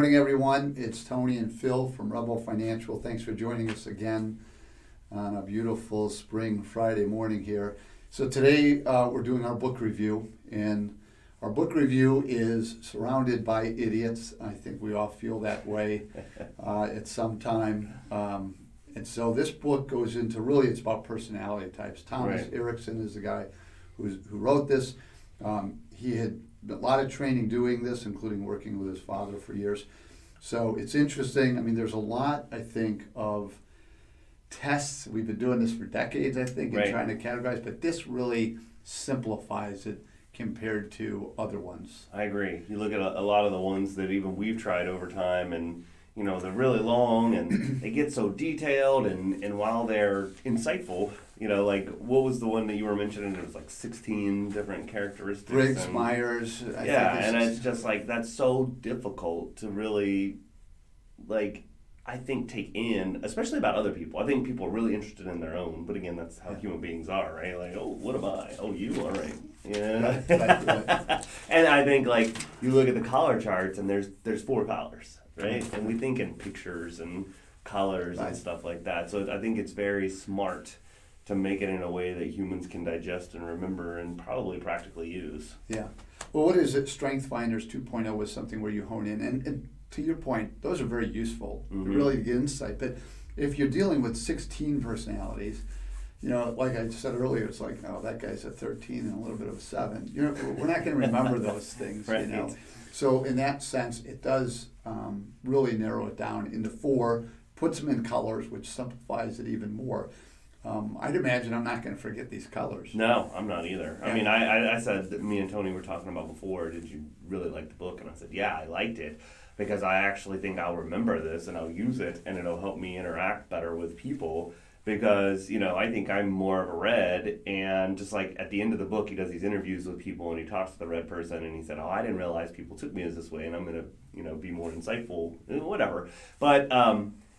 morning, everyone. It's Tony and Phil from Rebel Financial. Thanks for joining us again on a beautiful spring Friday morning here. So today we're doing our book review, and our book review is surrounded by idiots. I think we all feel that way at some time. And so this book goes into, really, it's about personality types. Thomas Erikson is the guy who wrote this. He had a lot of training doing this, including working with his father for years. So it's interesting. I mean, there's a lot, I think, of tests. We've been doing this for decades, I think, and trying to categorize, but this really simplifies it compared to other ones. I agree. You look at a lot of the ones that even we've tried over time, and you know, they're really long and they get so detailed, and while they're insightful, you know, like what was the one that you were mentioning? It was like 16 different characteristics. Briggs, Myers. It's just like, that's so difficult to really, like, I think take in, especially about other people. I think people are really interested in their own, but again, that's how human beings are, right? Like, oh, what am I? Oh, you, all right. Yeah. Right. And I think, like, you look at the collar charts, and there's 4 collars, right? And we think in pictures and colors and stuff like that. So I think it's very smart to make it in a way that humans can digest and remember and probably practically use. Yeah. Well, what is it? Strength Finders 2.0 was something where you hone in. And to your point, those are very useful, really, to get insight. But if you're dealing with 16 personalities, you know, like I said earlier, it's like, oh, that guy's a 13 and a little bit of a 7. You know, we're not going to remember those things, you know. So in that sense, it does really narrow it down into 4, puts them in colors, which simplifies it even more. I'd imagine I'm not going to forget these colors. No, I'm not either. I mean, I said that me and Tony were talking about before, did you really like the book? And I said, yeah, I liked it, because I actually think I'll remember this and I'll use it, and it'll help me interact better with people. Because, you know, I think I'm more of a red, and just like at the end of the book, he does these interviews with people, and he talks to the red person, and he said, oh, I didn't realize people took me as this way, and I'm going to, you know, be more insightful, whatever. But,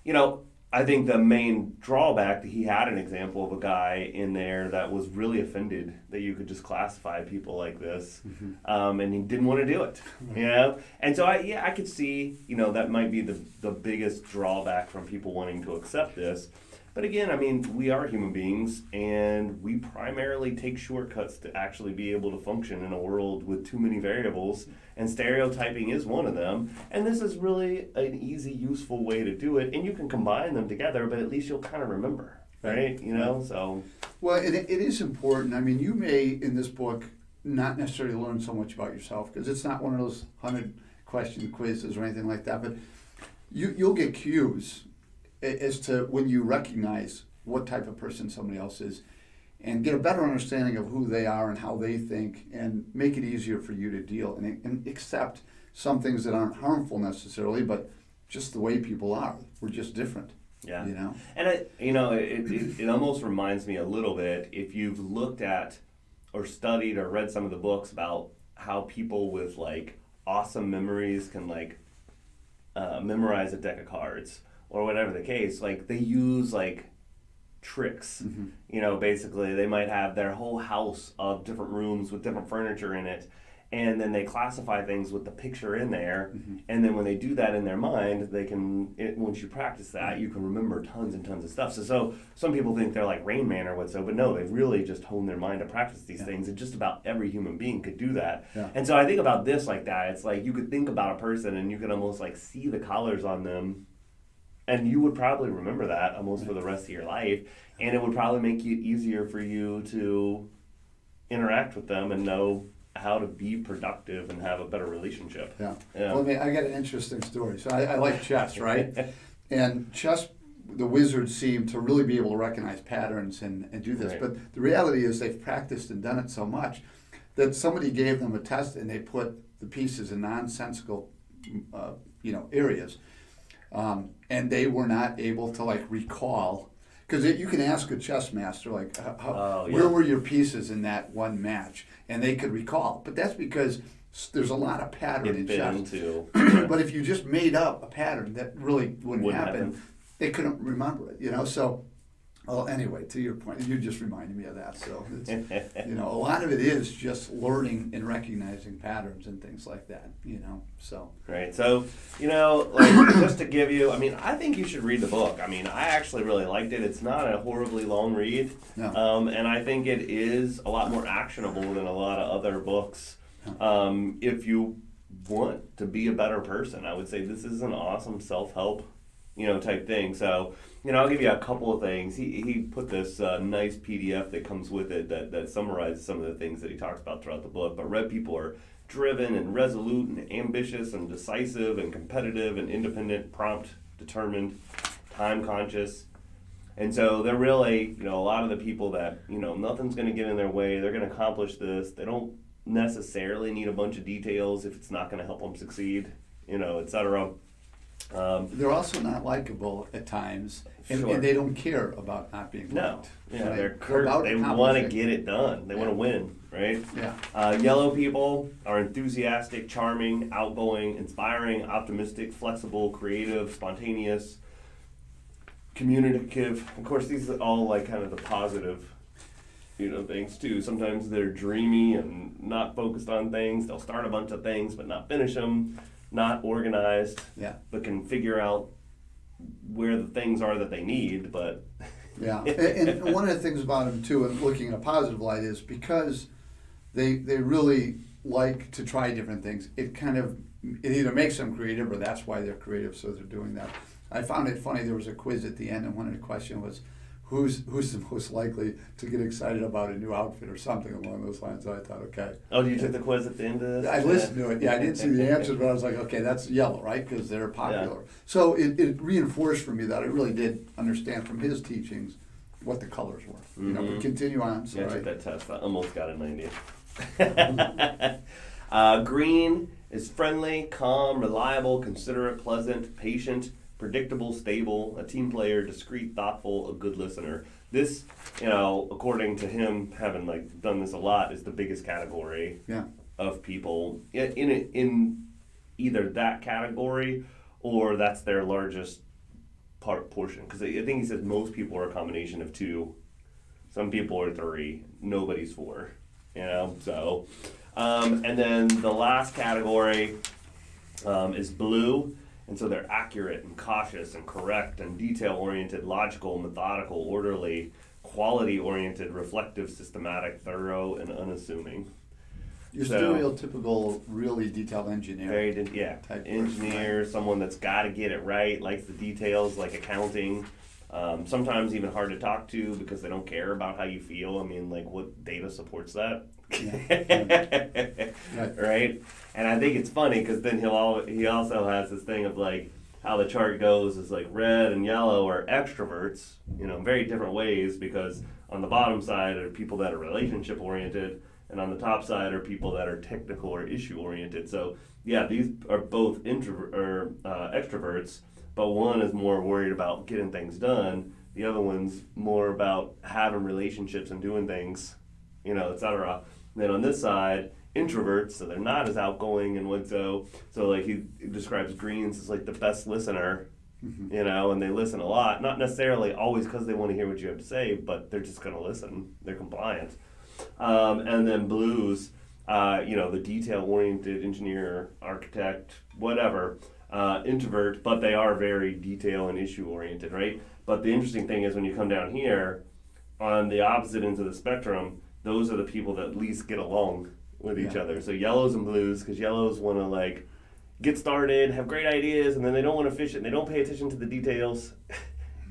you know, I think the main drawback that he had an example of a guy in there that was really offended that you could just classify people like this, and he didn't want to do it, you know? And so I could see, you know, that might be the biggest drawback from people wanting to accept this. But again, I mean, we are human beings, and we primarily take shortcuts to actually be able to function in a world with too many variables, and stereotyping is one of them. And this is really an easy, useful way to do it, and you can combine them together, but at least you'll kind of remember, right? You know, so. Well, it is important. I mean, you may, in this book, not necessarily learn so much about yourself, because it's not one of those 100-question quizzes or anything like that, but you'll get cues as to when you recognize what type of person somebody else is, and get a better understanding of who they are and how they think, and make it easier for you to deal and accept some things that aren't harmful necessarily, but just the way people are. We're just different. Yeah. You know? And it almost reminds me a little bit, if you've looked at or studied or read some of the books about how people with like awesome memories can like memorize a deck of cards, or whatever the case, like they use like tricks. You know, basically they might have their whole house of different rooms with different furniture in it, and then they classify things with the picture in there, and then when they do that in their mind, they can, once you practice that, you can remember tons and tons of stuff. So some people think they're like Rain Man or whatso, but no, they've really just honed their mind to practice these things, and just about every human being could do that. And so I think about this like that. It's like you could think about a person, and you could almost like see the collars on them, and you would probably remember that almost for the rest of your life, and it would probably make it easier for you to interact with them and know how to be productive and have a better relationship. Yeah. Well, I mean, I got an interesting story. So I like chess, right? And chess, the wizards seem to really be able to recognize patterns and do this. But the reality is they've practiced and done it so much that somebody gave them a test, and they put the pieces in nonsensical, areas. And they were not able to like recall, because you can ask a chess master like, where were your pieces in that one match, and they could recall. But that's because there's a lot of pattern in chess. But if you just made up a pattern that really wouldn't happen, they couldn't remember it. You know, so Well, anyway, to your point, you just reminded me of that. So, it's, a lot of it is just learning and recognizing patterns and things like that, so. Right. So, like, just to give you, I think you should read the book. I actually really liked it. It's not a horribly long read. No. And I think it is a lot more actionable than a lot of other books. If you want to be a better person, I would say this is an awesome self-help, type thing. So, I'll give you a couple of things. He put this nice PDF that comes with it that summarizes some of the things that he talks about throughout the book. But red people are driven and resolute and ambitious and decisive and competitive and independent, prompt, determined, time conscious. And so they're really, a lot of the people that, nothing's going to get in their way. They're going to accomplish this. They don't necessarily need a bunch of details if it's not going to help them succeed, et cetera. They're also not likable at times, and, Sure. and they don't care about not being No, liked. yeah, right? they're curt. They want to get it done. They want to win, right? Yeah. Yellow people are enthusiastic, charming, outgoing, inspiring, optimistic, flexible, creative, spontaneous, communicative. Of course, these are all like kind of the positive, things too. Sometimes they're dreamy and not focused on things. They'll start a bunch of things but not finish them. Not organized, Yeah. but can figure out where the things are that they need, but... Yeah, and one of the things about them too, and looking in a positive light, is because they really like to try different things, it either makes them creative or that's why they're creative, so they're doing that. I found it funny, there was a quiz at the end and one of the questions was, who's the most likely to get excited about a new outfit or something along those lines. So I thought, okay. Oh, you took the quiz at the end of this? I listened to it. Yeah, I didn't see the answers, but I was like, okay, that's yellow, right? Because they're popular. Yeah. So it reinforced for me that I really did understand from his teachings what the colors were. Mm-hmm. But continue on. So I took that test. I almost got a 90. Green is friendly, calm, reliable, considerate, pleasant, patient, predictable, stable, a team player, discreet, thoughtful, a good listener. This, according to him, having done this a lot, is the biggest category of people in either that category or that's their largest portion. Because I think he says most people are a combination of two. Some people are three. Nobody's four. So, and then the last category is blue. And so they're accurate and cautious and correct and detail-oriented, logical, methodical, orderly, quality-oriented, reflective, systematic, thorough, and unassuming. Your stereotypical, really detailed engineer. Type engineer, person. Someone that's got to get it right, likes the details, like accounting. Sometimes even hard to talk to because they don't care about how you feel. What data supports that? Right? And I think it's funny because then he also has this thing of how the chart goes is red and yellow are extroverts, in very different ways, because on the bottom side are people that are relationship oriented and on the top side are people that are technical or issue oriented. So yeah, these are both extroverts, but one is more worried about getting things done. The other one's more about having relationships and doing things, et cetera. And then on this side, introverts, so they're not as outgoing and so he describes greens as the best listener, and they listen a lot, not necessarily always because they want to hear what you have to say, but they're just going to listen. They're compliant. And then blues, the detail-oriented engineer, architect, whatever, introvert, but they are very detail and issue-oriented, right? But the interesting thing is when you come down here, on the opposite ends of the spectrum, those are the people that least get along with each other. So yellows and blues, because yellows want to get started, have great ideas, and then they don't want to fish it, and they don't pay attention to the details.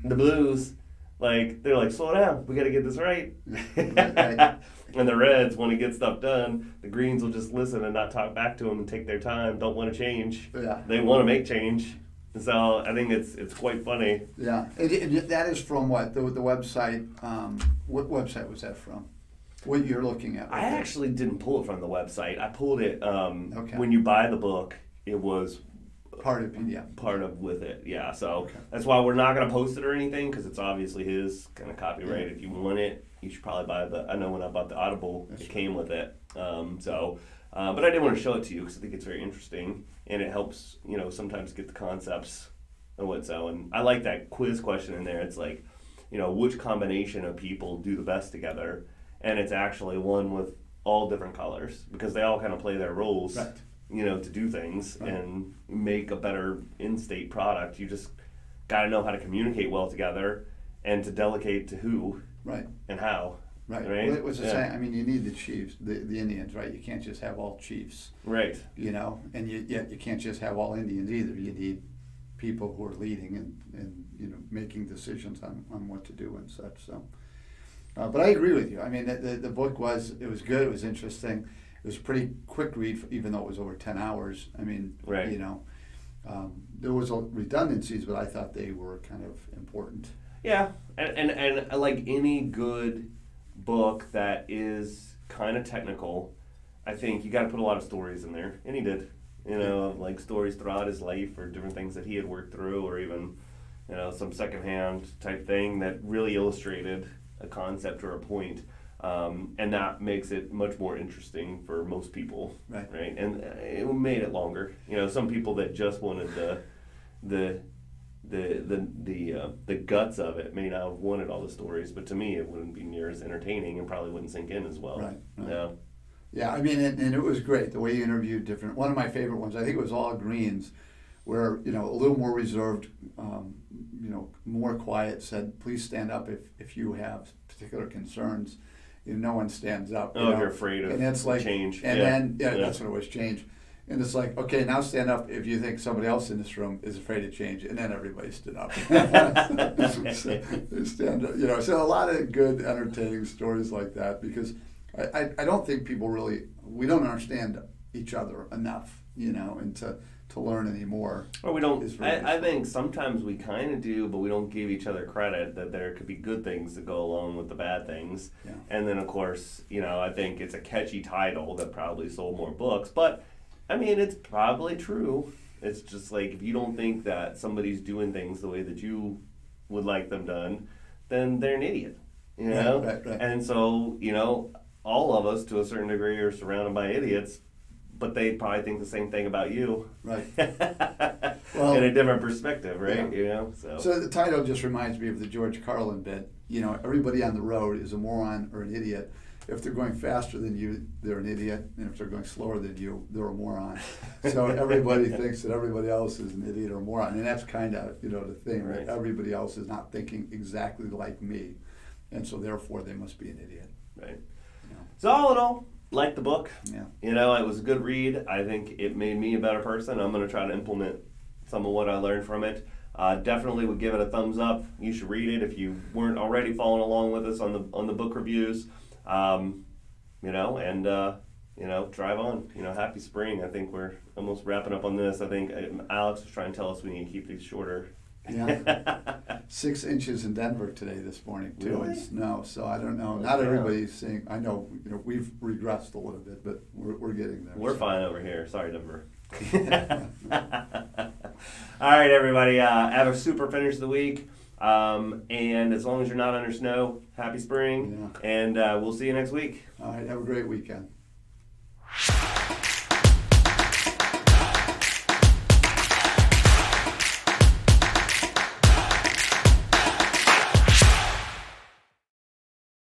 The blues, they're slow down, we got to get this right. And the reds want to get stuff done. The greens will just listen and not talk back to them and take their time, don't want to change. Yeah. They want to make change. So I think it's quite funny. Yeah, and that is from what? The website, what website was that from? What you're looking at? I actually didn't pull it from the website. I pulled it when you buy the book. It was part of PDF. Part of with it, yeah. So that's why we're not going to post it or anything because it's obviously his kind of copyright. Yeah. If you want it, you should probably buy I know when I bought the Audible, it came with it. But I did want to show it to you because I think it's very interesting and it helps sometimes get the concepts and and I like that quiz question in there. It's which combination of people do the best together, and it's actually one with all different colors because they all kind of play their roles, Right. To do things Right. and make a better in-state product. You just got to know how to communicate well together and to delegate to who Right. and how. Right. Right? Well, what's the Yeah. saying? I mean, you need the chiefs, the Indians, right? You can't just have all chiefs, Right. and yet you can't just have all Indians either. You need people who are leading and making decisions on what to do and such. So, but I agree with you. I mean, the book was good. It was interesting. It was a pretty quick read, even though it was over 10 hours. I mean, Right. there was redundancies, but I thought they were kind of important. Yeah, and like any good book that is kind of technical, I think you got to put a lot of stories in there, and he did. Like stories throughout his life or different things that he had worked through, or even some secondhand type thing that really illustrated a concept or a point, and that makes it much more interesting for most people, Right. Right, and it made it longer. Some people that just wanted the guts of it may not have wanted all the stories, but to me it wouldn't be near as entertaining and probably wouldn't sink in as well. Right. Yeah. Yeah, I mean, and it was great the way you interviewed different. One of my favorite ones, I think it was all Greens, where a little more reserved, more quiet. Said, please stand up if you have particular concerns. No one stands up. If you're afraid of and it's like, change. And then that's what it was, change. And it's like, okay, now stand up if you think somebody else in this room is afraid of change, and then everybody stood up. They stand up, so a lot of good, entertaining stories like that, because I don't think we don't understand each other enough, and to learn anymore. Or we don't. Is really I think sometimes we kind of do, but we don't give each other credit that there could be good things that go along with the bad things. Yeah. And then of course, I think it's a catchy title that probably sold more books, but I mean, it's probably true. It's just like if you don't think that somebody's doing things the way that you would like them done, then they're an idiot. Right. And so, all of us to a certain degree are surrounded by idiots, but they probably think the same thing about you. Right. Well, in a different perspective, right? Yeah. So the title just reminds me of the George Carlin bit. Everybody on the road is a moron or an idiot. If they're going faster than you, they're an idiot, and if they're going slower than you, they're a moron. So everybody thinks that everybody else is an idiot or a moron, and that's kind of the thing. Right. Everybody else is not thinking exactly like me, and so therefore they must be an idiot. Right. So all in all, like the book. Yeah. It was a good read. I think it made me a better person. I'm going to try to implement some of what I learned from it. Definitely would give it a thumbs up. You should read it if you weren't already following along with us on the book reviews. Drive on. Happy spring. I think we're almost wrapping up on this. I think Alex was trying to tell us we need to keep these shorter. Yeah. 6 inches in Denver today this morning too, Really? and snow. So I don't know. Oh, Not yeah. everybody's seeing. I know. We've regressed a little bit, but we're getting there. We're so. fine over here. Sorry, Denver. All right, everybody. Have a super finish of the week. And as long as you're not under snow, happy spring. Yeah. And we'll see you next week. All right. Have a great weekend.